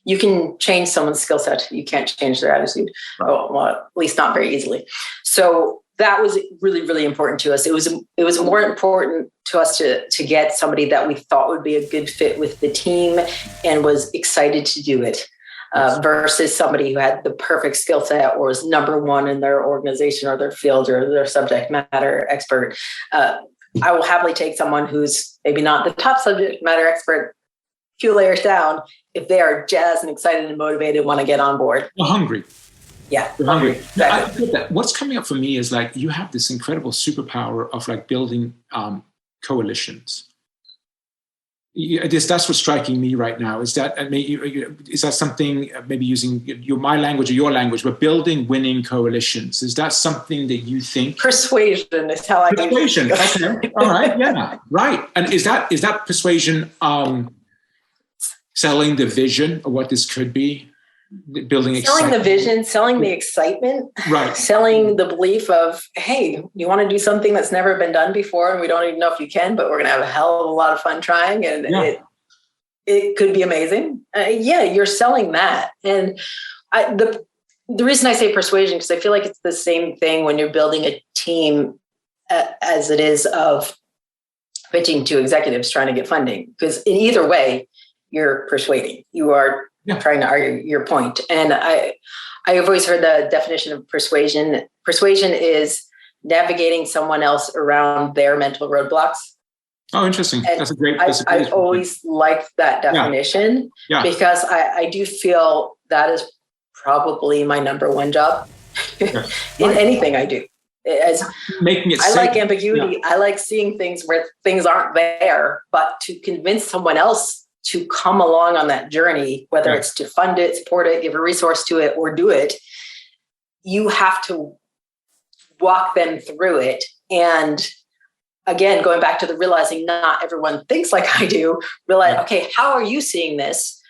You can change someone's skill set. You can't change their attitude. Well, at least not very easily. So that was really, really important to us. It was more important to us to get somebody that we thought would be a good fit with the team and was excited to do it, versus somebody who had the perfect skill set or was number one in their organization or their field or their subject matter expert. I will happily take someone who's maybe not the top subject matter expert, a few layers down, if they are jazzed and excited and motivated and want to get on board. You're hungry. Yeah. You're hungry. Exactly. I get that. What's coming up for me is like, you have this incredible superpower of like building coalitions. That's what's striking me right now. Is that something, maybe using my language or your language, but building winning coalitions? Is that something that you think? Persuasion is how I persuasion. Okay. All right. Yeah. Right. And is that persuasion selling the vision of what this could be? Building selling excitement. The vision, selling the excitement, right? Selling the belief of, hey, you want to do something that's never been done before, and we don't even know if you can, but we're going to have a hell of a lot of fun trying, and it could be amazing. You're selling that, and the reason I say persuasion, because I feel like it's the same thing when you're building a team as it is of pitching to executives trying to get funding, because in either way, you're persuading. You are trying to argue your point. And I have always heard the definition of persuasion. Persuasion is navigating someone else around their mental roadblocks. Oh, interesting. And that's a great. I always liked that definition because I do feel that is probably my number one job in anything I do. As making it I like ambiguity. I like seeing things where things aren't there, but to convince someone else to come along on that journey, whether it's to fund it, support it, give a resource to it, or do it, you have to walk them through it. And again, going back to the realizing not everyone thinks like I do, realize, okay, how are you seeing this?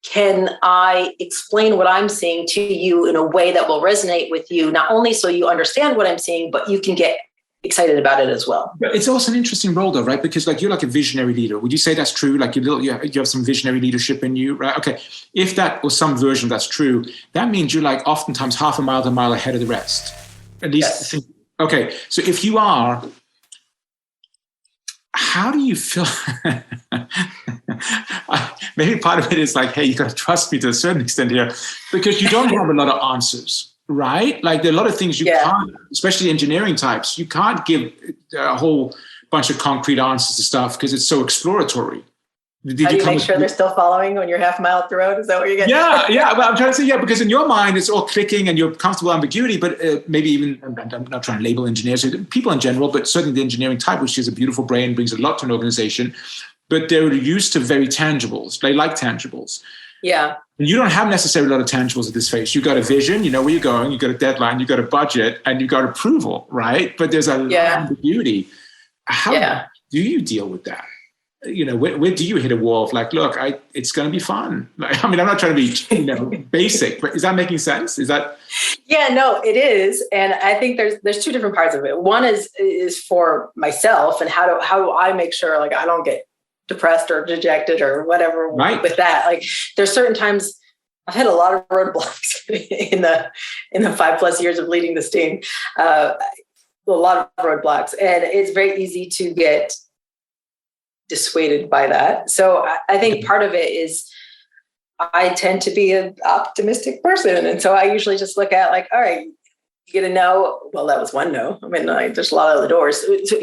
Can I explain what I'm seeing to you in a way that will resonate with you, not only so you understand what I'm seeing, but you can get excited about it as well. But it's also an interesting role though, right? Because like, you're like a visionary leader. Would you say that's true? Like you have some visionary leadership in you, right? Okay. If that or some version of that's true, that means you're like oftentimes half a mile to a mile ahead of the rest. At least. Yes. Okay. So if you are, how do you feel? Maybe part of it is like, hey, you got to trust me to a certain extent here, because you don't have a lot of answers. Right? Like there are a lot of things you can't, especially engineering types, you can't give a whole bunch of concrete answers to stuff because it's so exploratory. How do you make sure they're still following when you're half a mile up the road? Is that what you're getting? Yeah. But I'm trying to say, because in your mind, it's all clicking and you're comfortable ambiguity, but maybe even, I'm not trying to label engineers, people in general, but certainly the engineering type, which is a beautiful brain, brings a lot to an organization, but they're used to very tangibles. They like tangibles. Yeah. You don't have necessarily a lot of tangibles at this phase. You got a vision, you know where you're going, you got a deadline, you got a budget, and you got approval, right? But there's a lot of ambiguity. How do you deal with that? You know, where do you hit a wall of like, look, it's going to be fun. Like, I mean, I'm not trying to be, basic, but is that making sense? Is that? Yeah, no, it is. And I think there's two different parts of it. One is for myself and how do I make sure like I don't get depressed or dejected or whatever with that. Like there's certain times I've had a lot of roadblocks in the 5+ years of leading this team, a lot of roadblocks, and it's very easy to get dissuaded by that. So I think part of it is I tend to be an optimistic person. And so I usually just look at like, all right, you get a no. Well, that was one no. I mean, there's a lot of other doors. So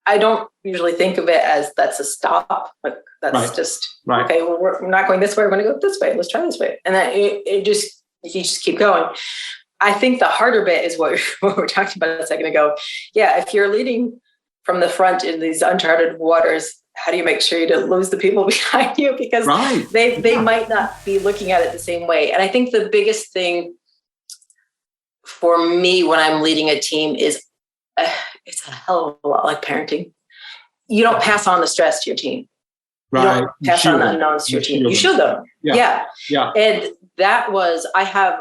I don't usually think of it as that's a stop. Like that's just, okay, well, we're not going this way. We're going to go this way. Let's try this way. And then you just keep going. I think the harder bit is what we're talking about a second ago. Yeah. If you're leading from the front in these uncharted waters, how do you make sure you don't lose the people behind you? Because they might not be looking at it the same way. And I think the biggest thing for me when I'm leading a team is it's a hell of a lot like parenting. You don't pass on the stress to your team. Right. You don't pass on the unknowns to your team. You shield them. Yeah. And that was, I have,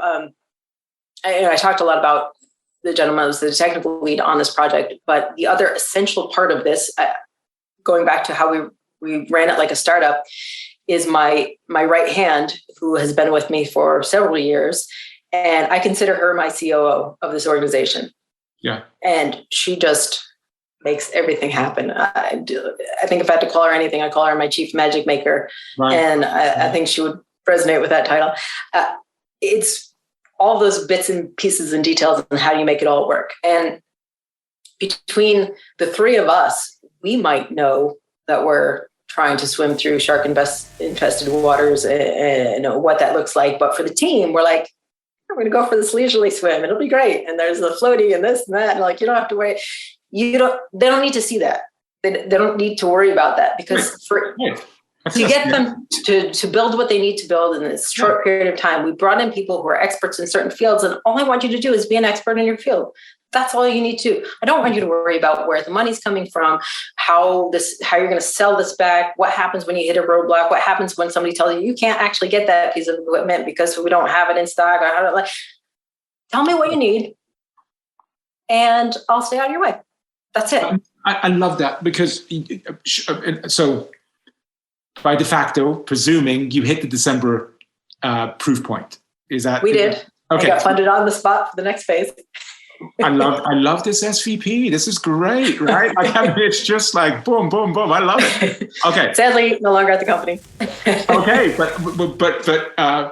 I talked a lot about the gentleman who was the technical lead on this project, but the other essential part of this, going back to how we ran it like a startup, is my right hand, who has been with me for several years. And I consider her my COO of this organization. Yeah. And she just makes everything happen. I think if I had to call her anything, I'd call her my chief magic maker. Right. And I think she would resonate with that title. It's all those bits and pieces and details and how you make it all work. And between the three of us, we might know that we're trying to swim through shark infested waters and what that looks like. But for the team, we're like, we're going to go for this leisurely swim. It'll be great. And there's the floaty and this and that. And like, you don't have to wait. They don't need to see that. They don't need to worry about that, because to get them to build what they need to build in this short period of time, we brought in people who are experts in certain fields. And all I want you to do is be an expert in your field. That's all you need to. I don't want you to worry about where the money's coming from, how you're going to sell this back, what happens when you hit a roadblock, what happens when somebody tells you can't actually get that piece of equipment because we don't have it in stock. Tell me what you need, and I'll stay out of your way. That's it. I love that, because so by de facto, presuming you hit the December proof point, is that we did? Okay. I got funded on the spot for the next phase. I love this SVP. This is great, right? It's just like boom, boom, boom. I love it. Okay. Sadly, no longer at the company. Okay, but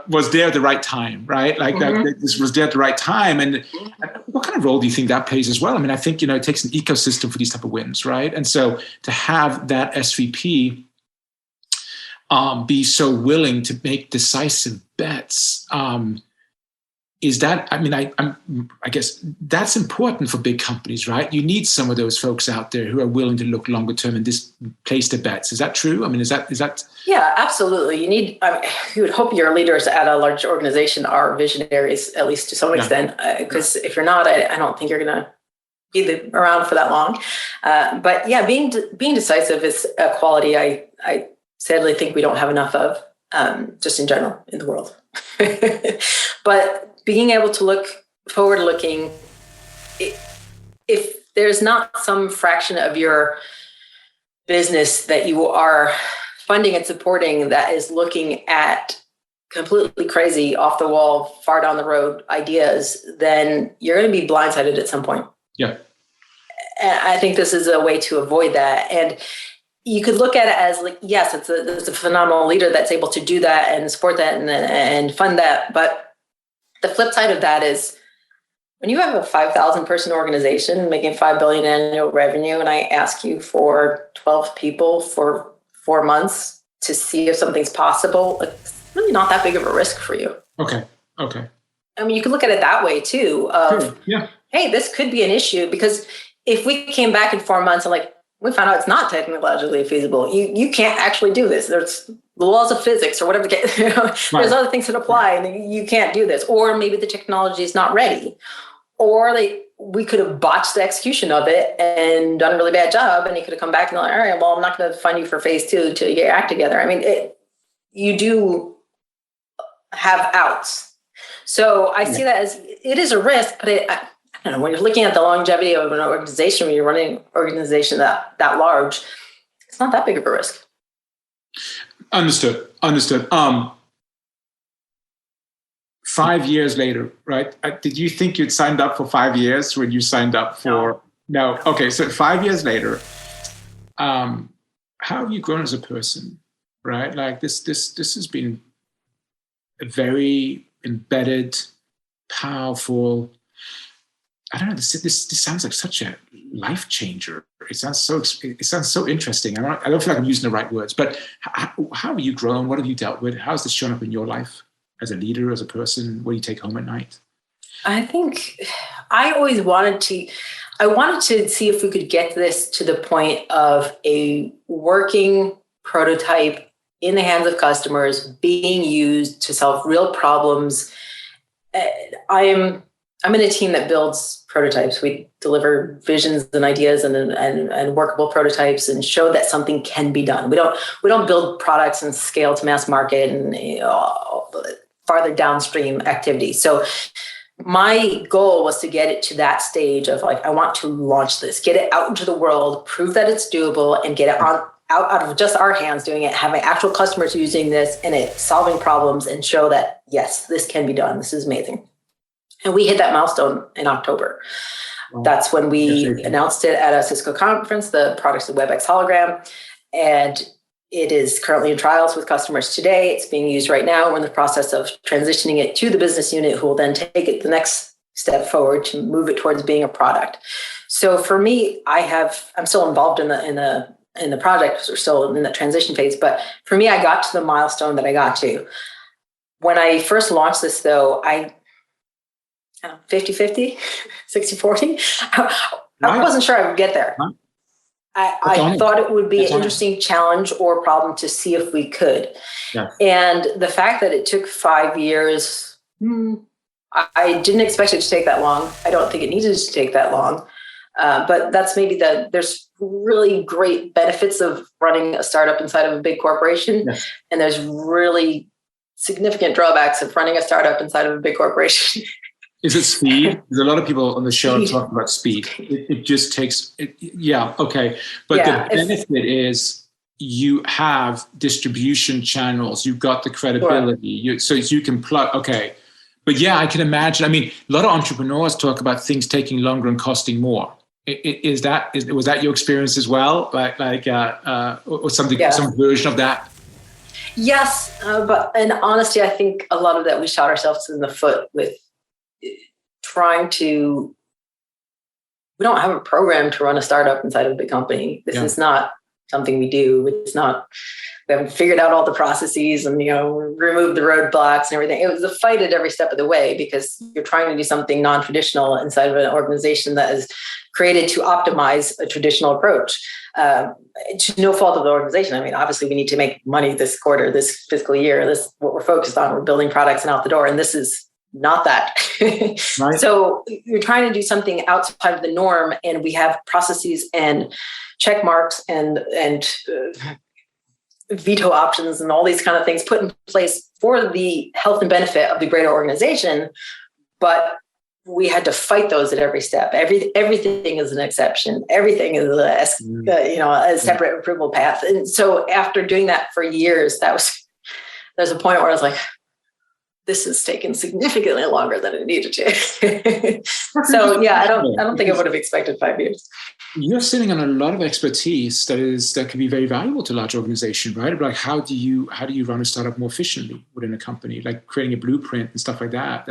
was there at the right time, right? Like this was there at the right time. And what kind of role do you think that plays as well? I mean, I think it takes an ecosystem for these type of wins, right? And so to have that SVP be so willing to make decisive bets. Is that, I mean, I guess that's important for big companies, right? You need some of those folks out there who are willing to look longer term and just place their bets. Is that true? I mean, is that? Yeah, absolutely. You would hope your leaders at a large organization are visionaries, at least to some extent, because if you're not, I don't think you're going to be around for that long. But yeah, being decisive is a quality I sadly think we don't have enough of, just in general in the world. But being able to look forward-looking, if there's not some fraction of your business that you are funding and supporting that is looking at completely crazy, off-the-wall, far down the road ideas, then you're going to be blindsided at some point. Yeah. And I think this is a way to avoid that. And you could look at it as like, yes, it's a phenomenal leader that's able to do that and support that and fund that. But the flip side of that is when you have a 5,000 person organization making $5 billion annual revenue, and I ask you for 12 people for 4 months to see if something's possible, it's really not that big of a risk for you. Okay. I mean, you could look at it that way too. Hey, this could be an issue, because if we came back in 4 months and we found out it's not technologically feasible, you can't actually do this. There's the laws of physics or whatever. There's other things that apply, and you can't do this. Or maybe the technology is not ready. Or we could have botched the execution of it and done a really bad job, and he could have come back and all right, well, I'm not going to fund you for phase 2 till you get your act together. I mean, you do have outs. So I see that as it is a risk, but I don't know, when you're looking at the longevity of an organization, when you're running an organization that large, it's not that big of a risk. Understood. 5 years later, right? Did you think you'd signed up for 5 years when you signed up for? No. Okay, so 5 years later, how have you grown as a person, right? Like this has been a very embedded, powerful. I don't know. This sounds like such a life changer. It sounds so interesting. I don't feel like I'm using the right words, but how have you grown? What have you dealt with? How's this shown up in your life as a leader, as a person? What do you take home at night? I think I always wanted to see if we could get this to the point of a working prototype in the hands of customers being used to solve real problems. I'm in a team that builds prototypes. We deliver visions and ideas and workable prototypes and show that something can be done. We don't build products and scale to mass market and farther downstream activity. So my goal was to get it to that stage of I want to launch this, get it out into the world, prove that it's doable, and get it out of just our hands doing it, having actual customers using this and it solving problems, and show that, yes, this can be done. This is amazing. And we hit that milestone in October. That's when we announced it at a Cisco conference, the products of Webex Hologram. And it is currently in trials with customers today. It's being used right now. We're in the process of transitioning it to the business unit, who will then take it the next step forward to move it towards being a product. So for me, I'm still involved in the project. We're still in the transition phase. But for me, I got to the milestone that I got to. When I first launched this, though, I 50-50, 60-40. I wasn't sure I would get there. I thought it would be an interesting challenge or problem to see if we could. Yeah. And the fact that it took 5 years, I didn't expect it to take that long. I don't think it needed to take that long. But that's maybe there's really great benefits of running a startup inside of a big corporation. Yes. And there's really significant drawbacks of running a startup inside of a big corporation. Is it speed? There's a lot of people on the show talking about speed. It just takes, yeah, okay. But the benefit is you have distribution channels. You've got the credibility. So you can plug, okay. But yeah, I can imagine. I mean, a lot of entrepreneurs talk about things taking longer and costing more. Was that your experience as well? Or something, some version of that? Yes, but in honesty, I think a lot of that we shot ourselves in the foot with we don't have a program to run a startup inside of a big company. This is not something we do. We haven't figured out all the processes and, removed the roadblocks and everything. It was a fight at every step of the way because you're trying to do something non-traditional inside of an organization that is created to optimize a traditional approach. To no fault of the organization. I mean, obviously we need to make money this quarter, this fiscal year. This is what we're focused on. We're building products and out the door. And this is not that. Right. So you're trying to do something outside of the norm, and we have processes and check marks and veto options and all these kind of things put in place for the health and benefit of the greater organization. But we had to fight those at every step. Everything is an exception. Everything is a separate approval path. And so after doing that for years, there's a point where I was like, this has taken significantly longer than it needed to. So yeah, I don't think I would have expected 5 years. You're sitting on a lot of expertise that can be very valuable to a large organization, right? Like how do you run a startup more efficiently within a company, like creating a blueprint and stuff like that?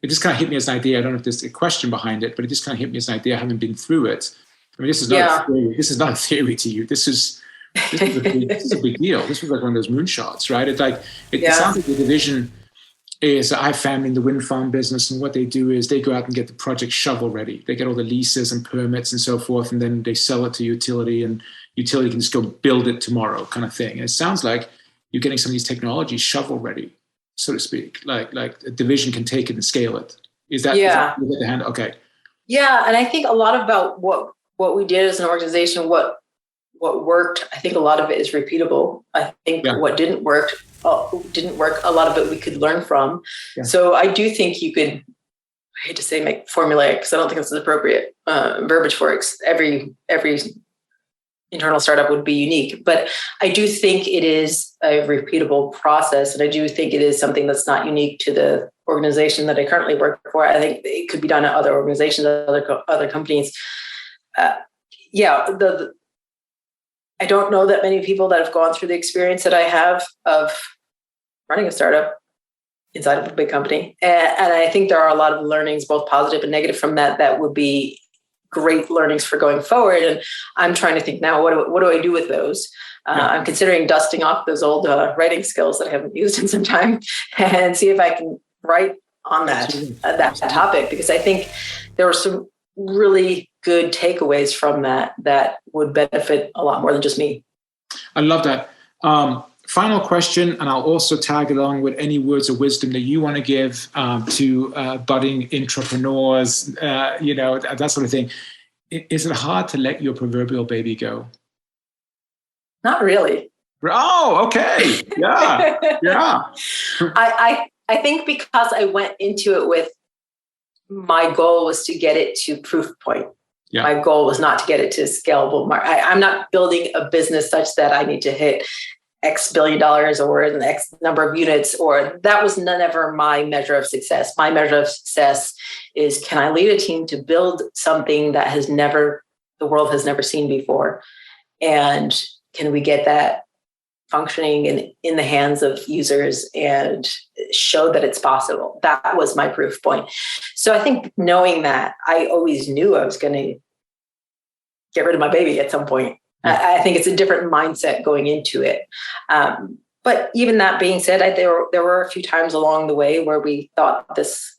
It just kind of hit me as an idea. I don't know if there's a question behind it, but it just kind of hit me as an idea. I haven't been through it. I mean, this is not a theory. This is not a theory to you. This is a big deal. This was like one of those moonshots, right? It sounds like the division is I have family in the wind farm business, and what they do is they go out and get the project shovel ready. They get all the leases and permits and so forth, and then they sell it to utility, and utility can just go build it tomorrow, kind of thing. And it sounds like you're getting some of these technologies shovel ready, so to speak. Like a division can take it and scale it. Is that the hand? Okay. Yeah, and I think a lot about what we did as an organization, what worked. I think a lot of it is repeatable. I think what didn't work. A lot of it we could learn from. Yeah. So I do think you could, I hate to say make formulaic because I don't think it's appropriate verbiage for it. Every internal startup would be unique, but I do think it is a repeatable process. And I do think it is something that's not unique to the organization that I currently work for. I think it could be done at other organizations, other companies. I don't know that many people that have gone through the experience that I have of running a startup inside of a big company. And I think there are a lot of learnings, both positive and negative from that would be great learnings for going forward. And I'm trying to think now, what do I do with those? I'm considering dusting off those old writing skills that I haven't used in some time and see if I can write on that topic, because I think there were some really good takeaways from that would benefit a lot more than just me. I love that. Final question, and I'll also tag along with any words of wisdom that you want to give to budding intrapreneurs, that sort of thing. Is it hard to let your proverbial baby go? Not really. Oh, okay. Yeah. Yeah. I think because I went into it with my goal was to get it to proof point. Yeah. My goal was not to get it to scalable. I'm not building a business such that I need to hit X billion dollars or an X number of units, or that was never my measure of success. My measure of success is, can I lead a team to build something that the world has never seen before? And can we get that functioning in the hands of users and show that it's possible? That was my proof point. So I think knowing that, I always knew I was going to get rid of my baby at some point. Yeah. I think it's a different mindset going into it. But even that being said, there were a few times along the way where we thought this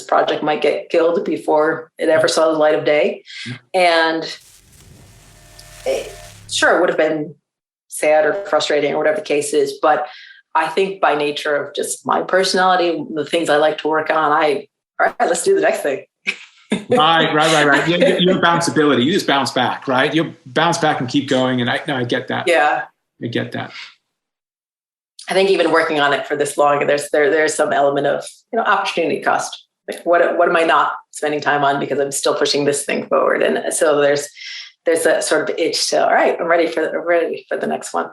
project might get killed before it ever saw the light of day. And it would have been sad or frustrating or whatever the case is. But I think by nature of just my personality, the things I like to work on, all right, let's do the next thing. Right. Your bounceability, you just bounce back, right? You bounce back and keep going. And I get that. Yeah. I get that. I think even working on it for this long, there's some element of, opportunity cost. Like what am I not spending time on because I'm still pushing this thing forward? And so there's that sort of itch to, all right, I'm ready for the next one.